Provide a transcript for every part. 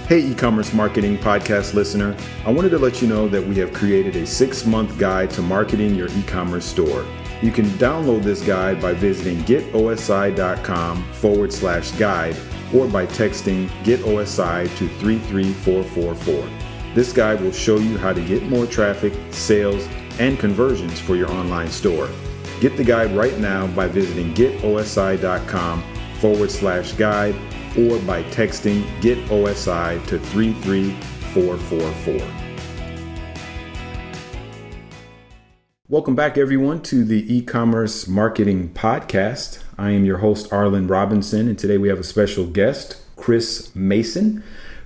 Hey, e-commerce marketing podcast listener. I wanted to let you know that we have created a 6-month guide to marketing your e-commerce store. You can download this guide by visiting getosi.com/guide or by texting GetOSI to 33444. This guide will show you how to get more traffic, sales, and conversions for your online store. Get the guide right now by visiting getosi.com/guide or by texting GetOSI to 33444. Welcome back, everyone, to the e-commerce marketing podcast. I am your host, Arlen Robinson, and today we have a special guest, Chris Mason.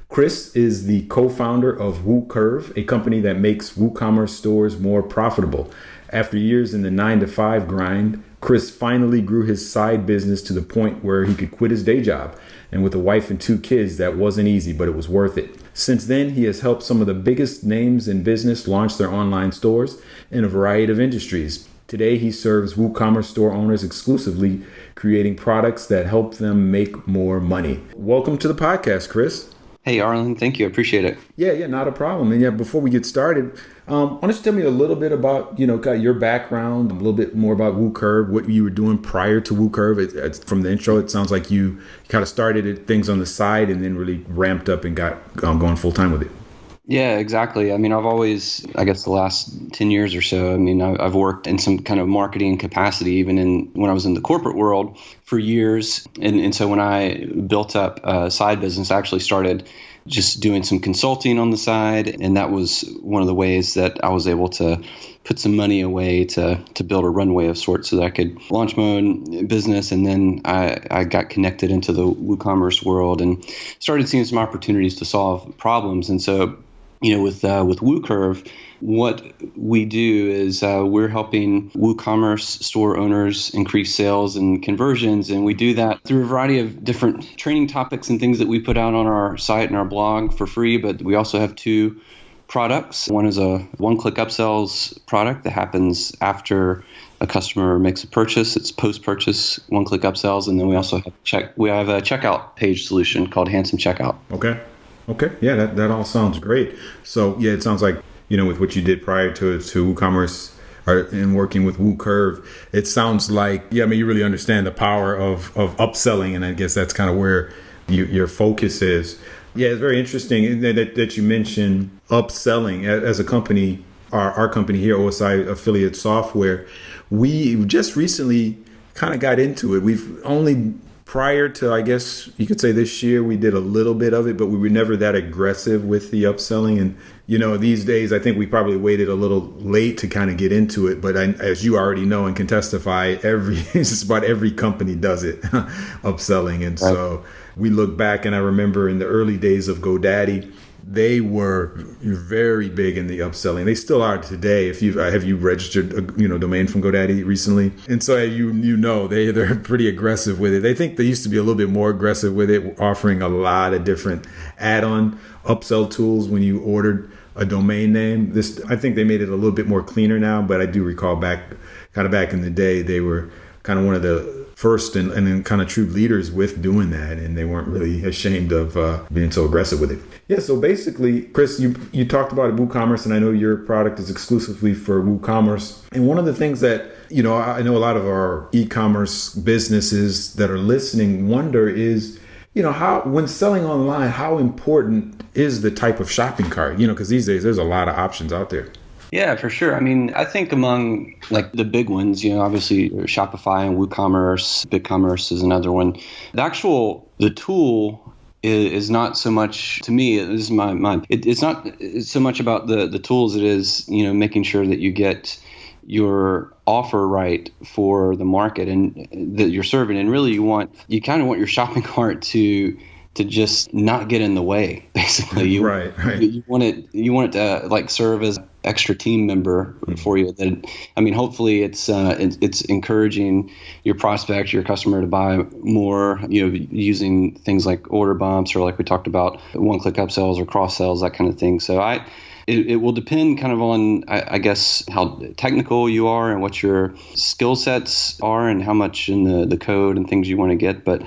Chris is the co-founder of WooCurve, a company that makes WooCommerce stores more profitable. After years in the 9-to-5 grind, Chris finally grew his side business to the point where he could quit his day job. And with a wife and 2 kids, that wasn't easy, but it was worth it. Since then, he has helped some of the biggest names in business launch their online stores in a variety of industries. Today, he serves WooCommerce store owners exclusively, creating products that help them make more money. Welcome to the podcast, Chris. Hey, Arlen. Thank you. I appreciate it. Yeah, not a problem. And before we get started, why don't you tell me a little bit about, your background, a little bit more about WooCurve, what you were doing prior to WooCurve. From the intro, it sounds like you kind of started things on the side and then really ramped up and got going full time with it. Yeah, exactly. I've always, the last 10 years or so, I've worked in some kind of marketing capacity, even when I was in the corporate world for years. And so when I built up a side business, I actually started just doing some consulting on the side. And that was one of the ways that I was able to put some money away to build a runway of sorts so that I could launch my own business. And then I got connected into the WooCommerce world and started seeing some opportunities to solve problems. And so with WooCurve, what we do is we're helping WooCommerce store owners increase sales and conversions, and we do that through a variety of different training topics and things that we put out on our site and our blog for free. But we also have 2 products. One is a one-click upsells product that happens after a customer makes a purchase. It's post-purchase one-click upsells, and then we also have a checkout page solution called Handsome Checkout. Okay. Yeah, that all sounds great. So yeah, it sounds like, with what you did prior to WooCommerce and working with WooCurve, it sounds like, you really understand the power of upselling. And I guess that's kind of where your focus is. Yeah, it's very interesting that you mentioned upselling as a company. Our company here, OSI Affiliate Software, we just recently kind of got into it. We've only prior to, I guess you could say this year, we did a little bit of it, but we were never that aggressive with the upselling. And, these days, I think we probably waited a little late to kind of get into it. But as you already know and can testify, just about every company does it, upselling. And so we look back, and I remember in the early days of GoDaddy, they were very big in the upselling. They still are today. If have you registered a domain from GoDaddy recently? And so they're pretty aggressive with it. They think they used to be a little bit more aggressive with it, offering a lot of different add-on upsell tools when you ordered a domain name. I think they made it a little bit more cleaner now, but I do recall back in the day, they were kind of one of the first and then kind of true leaders with doing that, and they weren't really ashamed of being so aggressive with it. Yeah, so basically, Chris, you talked about WooCommerce, and I know your product is exclusively for WooCommerce. And one of the things that, I know a lot of our e-commerce businesses that are listening wonder is, how, when selling online, how important is the type of shopping cart? Because these days there's a lot of options out there. Yeah, for sure. I think among the big ones, obviously Shopify and WooCommerce, BigCommerce is another one. The tool is not so much, to me, this is my mind. It's not so much about the tools. It is, making sure that you get your offer right for the market and that you're serving. And really you kind of want your shopping cart to just not get in the way, basically. You want it to serve as extra team member for you. Hopefully it's encouraging your prospect, your customer, to buy more, using things like order bumps, or like we talked about, one-click upsells or cross-sells, that kind of thing. So it will depend kind of on, I guess, how technical you are and what your skill sets are and how much in the code and things you want to get. But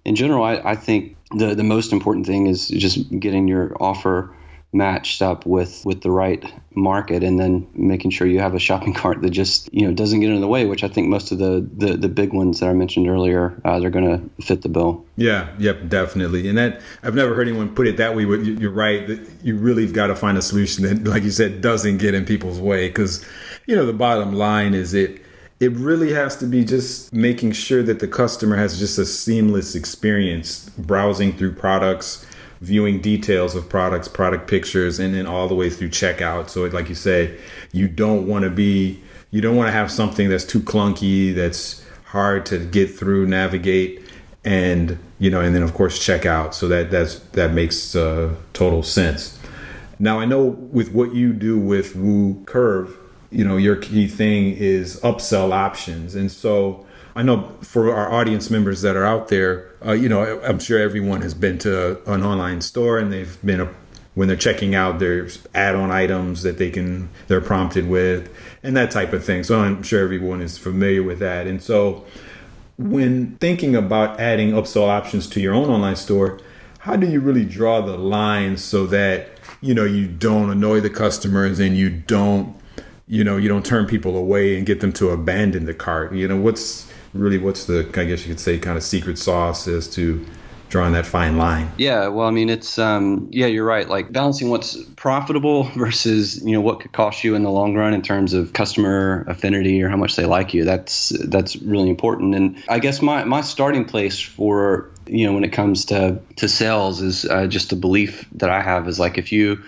in general, I think the most important thing is just getting your offer matched up with the right market, and then making sure you have a shopping cart that just doesn't get in the way, which I think most of the big ones that I mentioned earlier, they're going to fit the bill. Yeah, yep, definitely. And that, I've never heard anyone put it that way, but you're right, that you really got to find a solution that, like you said, doesn't get in people's way, because the bottom line is it really has to be just making sure that the customer has just a seamless experience browsing through products, viewing details of products, product pictures, and then all the way through checkout. So like you said, you don't want to have something that's too clunky, that's hard to get through, navigate, and then of course checkout. So that makes total sense. Now I know with what you do with WooCurve, your key thing is upsell options. And so I know for our audience members that are out there, I'm sure everyone has been to an online store, and they've been when they're checking out, there's add-on items that they're prompted with, and that type of thing. So I'm sure everyone is familiar with that. And so when thinking about adding upsell options to your own online store, how do you really draw the line so that you don't annoy the customers, and you don't turn people away and get them to abandon the cart? What's the, I guess you could say, kind of secret sauce as to drawing that fine line? Yeah, well, I mean, it's you're right. Like balancing what's profitable versus what could cost you in the long run in terms of customer affinity or how much they like you. That's really important. And I guess my starting place for when it comes to sales is just a belief that I have is like if you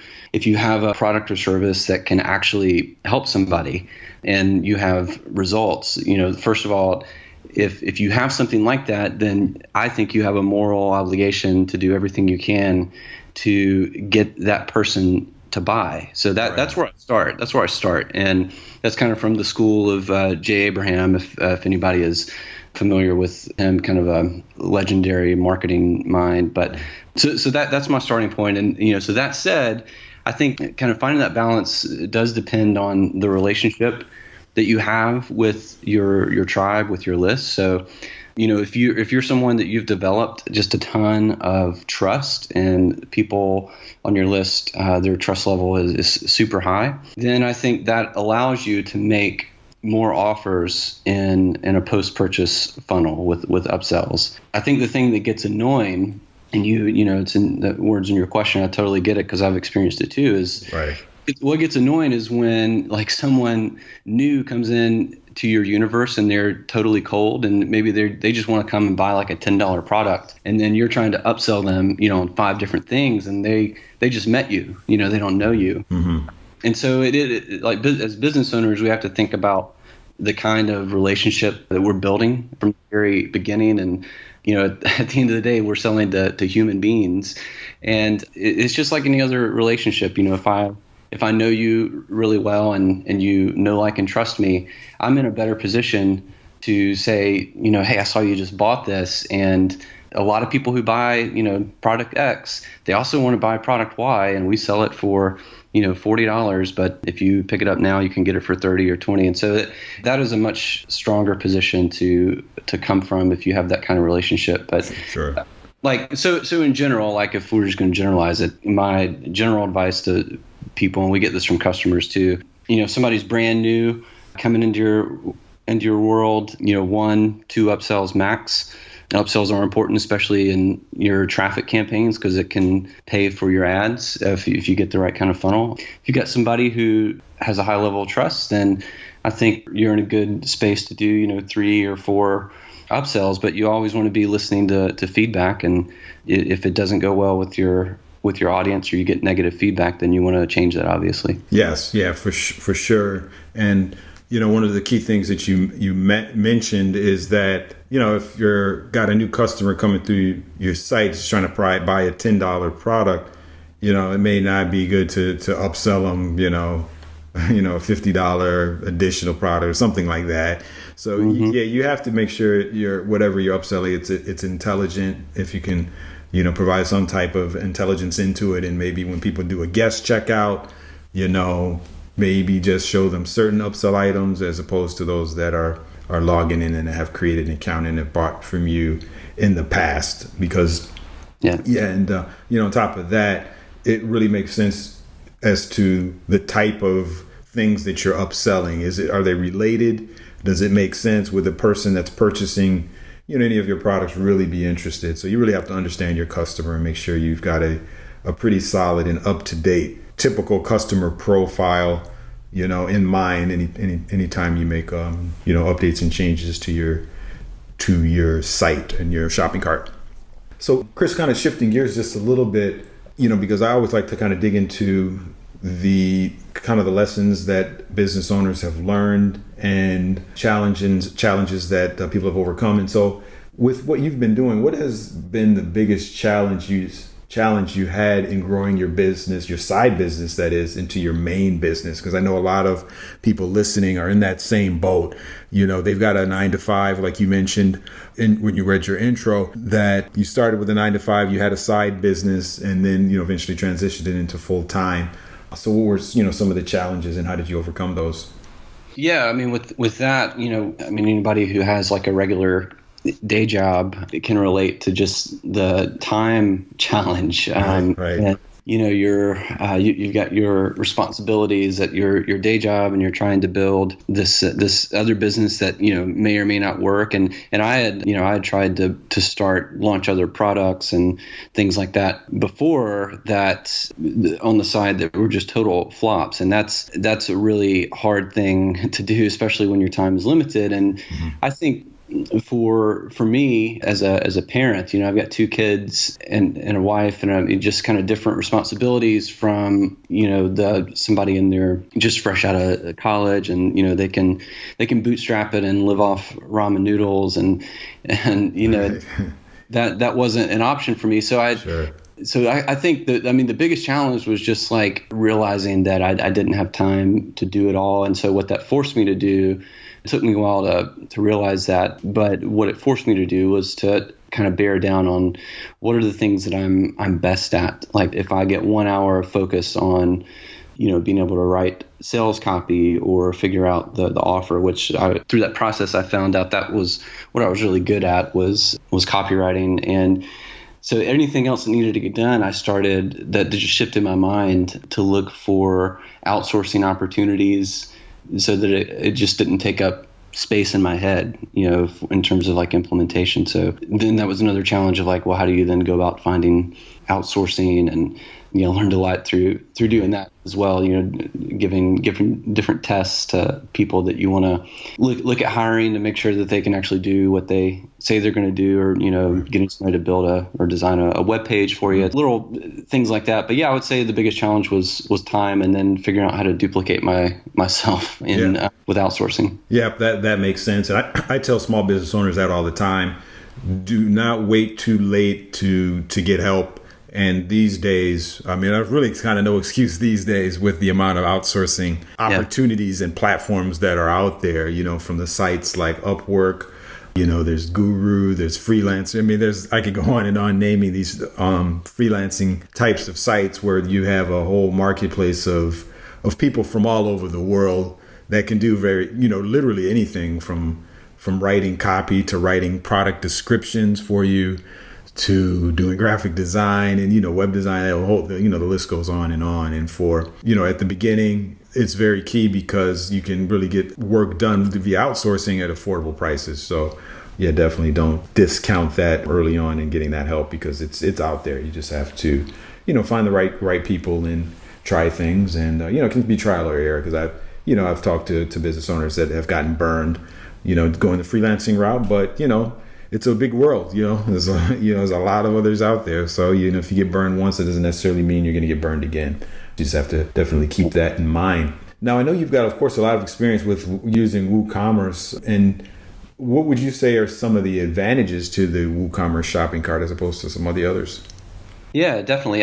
have a product or service that can actually help somebody and you have results, first of all, if you have something like that, then I think you have a moral obligation to do everything you can to get that person to buy. So that's where I start. And that's kind of from the school of Jay Abraham, if anybody is familiar with him, kind of a legendary marketing mind. But so that's my starting point. And, so that said, I think kind of finding that balance does depend on the relationship that you have with your tribe, with your list. So, if you're someone that you've developed just a ton of trust, and people on your list, their trust level is super high, then I think that allows you to make more offers in a post-purchase funnel with upsells. I think the thing that gets annoying, and it's in the words in your question, I totally get it because I've experienced it too, is right. What gets annoying is when like someone new comes in to your universe and they're totally cold, and maybe they just want to come and buy like a $10 product, and then you're trying to upsell them, on 5 different things, and they just met you, they don't know you. Mm-hmm. And so it like as business owners, we have to think about the kind of relationship that we're building from the very beginning. And at the end of the day, we're selling to human beings, and it's just like any other relationship. If I know you really well and like and trust me, I'm in a better position to say, hey, I saw you just bought this. And a lot of people who buy, product X, they also want to buy product Y, and we sell it for, $40. But if you pick it up now, you can get it for 30 or 20. And so that is a much stronger position to come from if you have that kind of relationship. But sure. So in general, like if we're just going to generalize it, my general advice to people, and we get this from customers too, if somebody's brand new coming into your world, 1-2 upsells max. Upsells are important, especially in your traffic campaigns, because it can pay for your ads if you get the right kind of funnel. If you got somebody who has a high level of trust, then I think you're in a good space to do 3 or 4 upsells. But you always want to be listening to feedback, and if it doesn't go well with your audience, or you get negative feedback, then you want to change that, obviously. Yes, yeah, for sure. And one of the key things that you mentioned is that if you're got a new customer coming through your site, just trying to buy a $10 product, it may not be good to upsell them, a $50 additional product or something like that. So you have to make sure whatever you're upselling, it's intelligent. If you can provide some type of intelligence into it, and maybe when people do a guest checkout, maybe just show them certain upsell items as opposed to those that are logging in and have created an account and have bought from you in the past. Because Yeah. Yeah, and on top of that, it really makes sense as to the type of things that you're upselling. Are they related? Does it make sense? Would the person that's purchasing any of your products really be interested? So you really have to understand your customer and make sure you've got a pretty solid and up to date typical customer profile in mind anytime you make updates and changes to your site and your shopping cart. So Chris, kind of shifting gears just a little bit, because I always like to kind of dig into the kind of the lessons that business owners have learned and challenges that people have overcome. And so with what you've been doing, what has been the biggest challenge you had in growing your business, your side business that is, into your main business? Because I know a lot of people listening are in that same boat. They've got a 9-to-5, like you mentioned when you read your intro, that you started with a 9-to-5, you had a side business, and then eventually transitioned it into full time. So what were some of the challenges, and how did you overcome those? Yeah, I mean, with that, anybody who has like a regular day job, it can relate to just the time challenge. Right. And, you've got your responsibilities at your day job, and you're trying to build this other business that may or may not work. And I had tried to launch other products and things like that before that on the side that were just total flops. And that's a really hard thing to do, especially when your time is limited. And I think for me as a parent, I've got 2 kids and a wife, and just kind of different responsibilities from somebody in there just fresh out of college, and they can bootstrap it and live off ramen noodles, and Right. that wasn't an option for me. So I think that, the biggest challenge was just like realizing that I didn't have time to do it all. And so what that forced me to do, it took me a while to realize that, but what it forced me to do was to kind of bear down on what are the things that I'm best at. Like if I get 1 hour of focus on, being able to write sales copy or figure out the offer, which through that process, I found out that was what I was really good at was copywriting. And so anything else that needed to get done, I started that just shifted my mind to look for outsourcing opportunities so that it just didn't take up space in my head, in terms of like implementation. So then that was another challenge of like, well, how do you then go about finding outsourcing? And learned a lot through doing that as well. Giving different tests to people that you want to look at hiring to make sure that they can actually do what they say they're going to do, or getting somebody to build or design a web page for you, little things like that. But yeah, I would say the biggest challenge was time, and then figuring out how to duplicate myself with outsourcing. Yeah, that makes sense. And I tell small business owners that all the time. Do not wait too late to get help. And these days, there's really kind of no excuse these days with the amount of outsourcing opportunities and platforms that are out there, from the sites like Upwork, there's Guru, there's Freelancer. I could go on and on naming these freelancing types of sites where you have a whole marketplace of people from all over the world that can do literally anything from writing copy to writing product descriptions for you, to doing graphic design and, web design, the list goes on. And for, at the beginning, it's very key because you can really get work done via outsourcing at affordable prices. So yeah, definitely don't discount that early on in getting that help, because it's out there. You just have to, find the right people and try things. And, it can be trial or error, because I've talked to business owners that have gotten burned, going the freelancing route, but, it's a big world, there's a lot of others out there. So, if you get burned once, it doesn't necessarily mean you're going to get burned again. You just have to definitely keep that in mind. Now, I know you've got, of course, a lot of experience with using WooCommerce. And what would you say are some of the advantages to the WooCommerce shopping cart as opposed to some of the others? Yeah, definitely.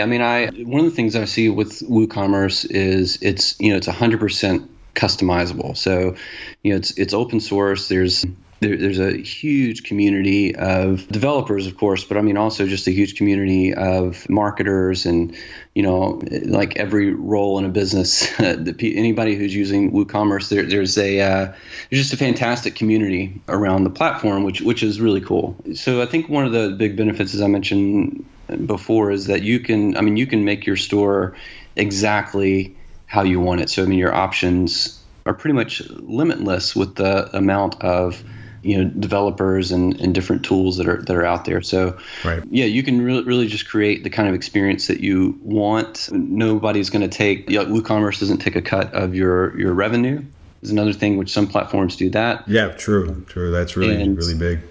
One of the things I see with WooCommerce is it's 100% customizable. So, it's open source. There's a huge community of developers, of course, but also just a huge community of marketers and, like every role in a business. Anybody who's using WooCommerce, there's just a fantastic community around the platform, which is really cool. So I think one of the big benefits, as I mentioned before is that you can make your store exactly how you want it. So I mean, your options are pretty much limitless with the amount of developers and different tools that are out there. So Right. yeah, you can really just create the kind of experience that you want. Nobody's going to take WooCommerce doesn't take a cut of your revenue. Is another thing which some platforms do that. Yeah, true. That's really big.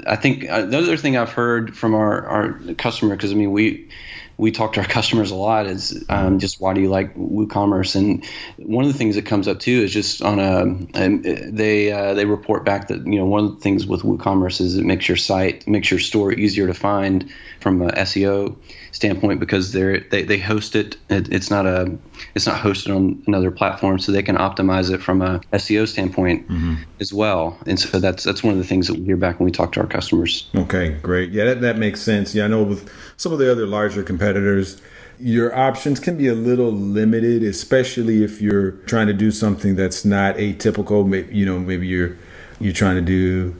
I think the other thing I've heard from our customer, because I mean we talk to our customers a lot, is just why do you like WooCommerce? And one of the things that comes up too is just they report back that one of the things with WooCommerce is it makes your store easier to find from an SEO standpoint, because they host it. It's not hosted on another platform, so they can optimize it from a SEO standpoint as well. And so that's one of the things that we hear back when we talk to our customers. Okay, great. Yeah, that makes sense. Yeah, I know with some of the other larger competitors, your options can be a little limited, especially if you're trying to do something that's not atypical. Maybe you're trying to do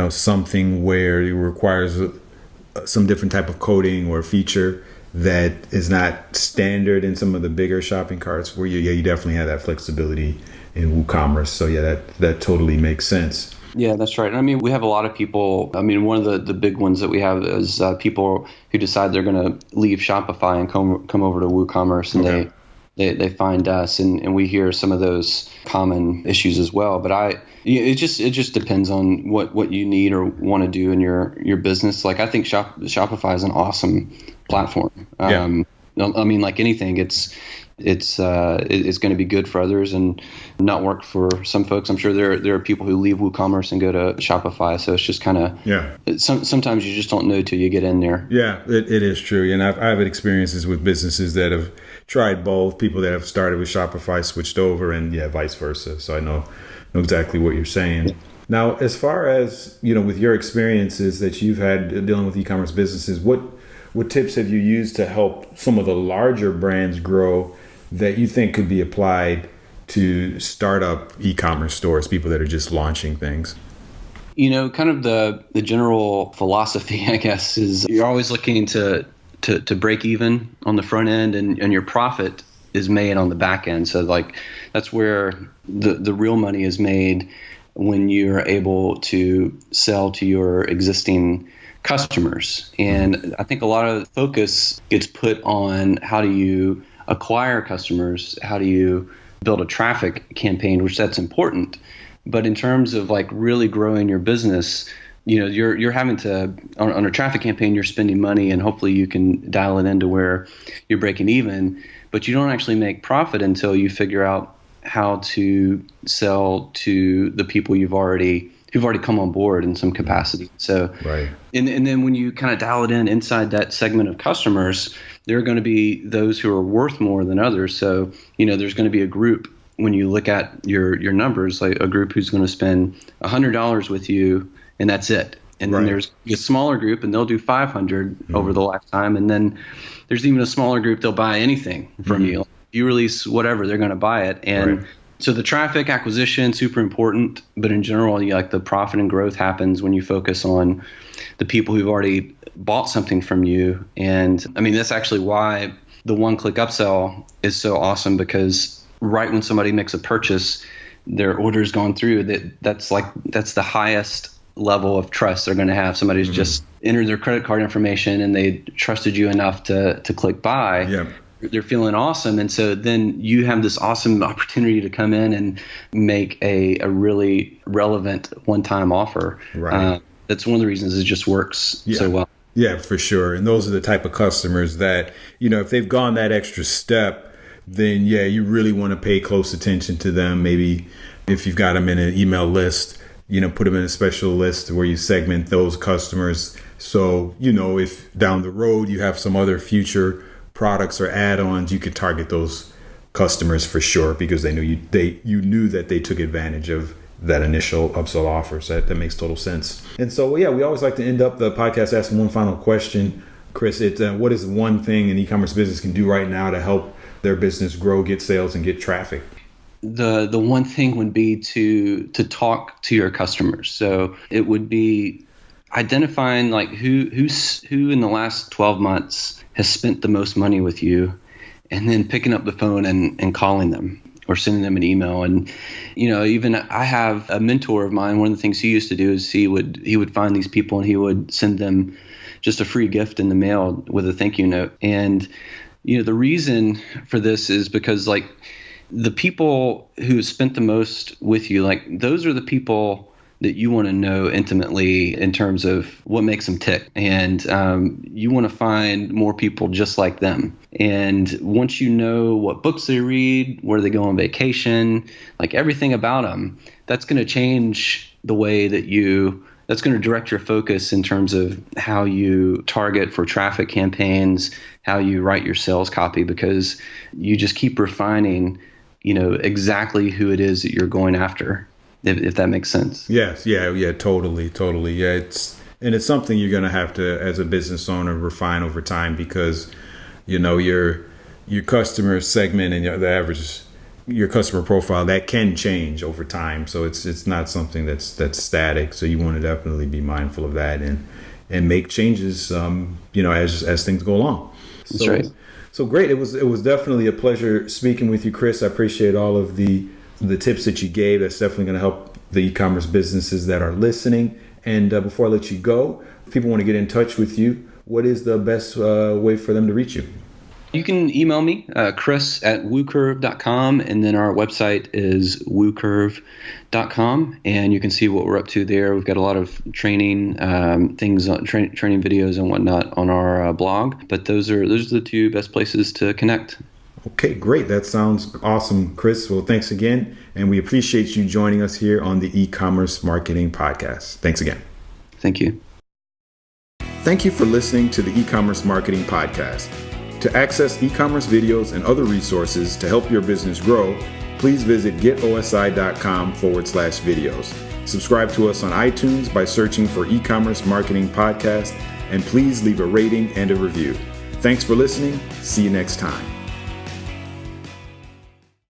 something where it requires some different type of coding or feature that is not standard in some of the bigger shopping carts, where you definitely have that flexibility in WooCommerce. So yeah, that totally makes sense. Yeah, that's right. I mean, we have a lot of people. I mean, one of the big ones that we have is people who decide they're going to leave Shopify and come over to WooCommerce, and they find us, and we hear some of those common issues as well. But it just depends on what you need or want to do in your business. Like, I think Shopify is an awesome platform. Yeah. I mean, like anything, it's going to be good for others and not work for some folks. I'm sure there are people who leave WooCommerce and go to Shopify. So it's just kind of sometimes you just don't know till you get in there. Yeah, it is true. And I've had experiences with businesses that have tried both. People that have started with Shopify switched over, and vice versa. So I know exactly what you're saying. Now, as far as with your experiences that you've had dealing with e-commerce businesses, what tips have you used to help some of the larger brands grow that you think could be applied to startup e-commerce stores, people that are just launching things? Kind of the general philosophy, I guess, is you're always looking to break even on the front end, and your profit is made on the back end. So like that's where the real money is made, when you're able to sell to your existing customers. And I think a lot of focus gets put on how do you acquire customers, how do you build a traffic campaign, which that's important. But in terms of like really growing your business, you're having to, on a traffic campaign, you're spending money, and hopefully you can dial it into where you're breaking even, but you don't actually make profit until you figure out how to sell to the people who've already come on board in some capacity. So, right. And then when you kind of dial it in inside that segment of customers, there are going to be those who are worth more than others. So, there's going to be a group, when you look at your numbers, like a group who's going to spend $100 with you, and that's it. And then there's a smaller group, and they'll do 500 over the lifetime. And then there's even a smaller group, they'll buy anything from you. If you release whatever, they're going to buy it. And so the traffic acquisition, super important, but in general, the profit and growth happens when you focus on the people who've already bought something from you. And I mean, that's actually why the one-click upsell is so awesome, because right when somebody makes a purchase, their order's gone through, that's the highest level of trust they're going to have. Somebody's just entered their credit card information and they trusted you enough to click buy. Yeah. They're feeling awesome. And so then you have this awesome opportunity to come in and make a really relevant one-time offer. Right. That's one of the reasons it just works so well. Yeah, for sure. And those are the type of customers that, if they've gone that extra step, then you really want to pay close attention to them. Maybe if you've got them in an email list, put them in a special list where you segment those customers. So, if down the road you have some other future products or add-ons, you could target those customers for sure, because they knew you knew that they took advantage of that initial upsell offer. So that makes total sense. And so, we always like to end up the podcast asking one final question. Chris, what is one thing an e-commerce business can do right now to help their business grow, get sales, and get traffic? The one thing would be to talk to your customers. So it would be identifying like who in the last 12 months has spent the most money with you, and then picking up the phone and calling them or sending them an email. And, even I have a mentor of mine. One of the things he used to do is he would find these people and he would send them just a free gift in the mail with a thank you note. And, the reason for this is because like the people who spent the most with you, like those are the people that you want to know intimately in terms of what makes them tick. And you want to find more people just like them. And once you know what books they read, where they go on vacation, like everything about them, that's going to change the way that's going to direct your focus in terms of how you target for traffic campaigns, how you write your sales copy, because you just keep refining, exactly who it is that you're going after. If that makes sense. Yes. Yeah. Totally. Yeah. It's something you're going to have to, as a business owner, refine over time, because, your customer segment and your customer profile, that can change over time. So it's not something that's static. So you want to definitely be mindful of that and make changes, as things go along. That's right. So great. It was definitely a pleasure speaking with you, Chris. I appreciate all of the tips that you gave. That's definitely going to help the e-commerce businesses that are listening. And before I let you go, if people want to get in touch with you, what is the best way for them to reach you? You can email me, chris@woocurve.com, and then our website is woocurve.com, and you can see what we're up to there. We've got a lot of training things, training videos and whatnot on our blog, but those are the two best places to connect. Okay, great. That sounds awesome, Chris. Well, thanks again. And we appreciate you joining us here on the e-commerce marketing podcast. Thanks again. Thank you. Thank you for listening to the e-commerce marketing podcast. To access e-commerce videos and other resources to help your business grow, please visit getosi.com/videos. Subscribe to us on iTunes by searching for e-commerce marketing podcast, and please leave a rating and a review. Thanks for listening. See you next time.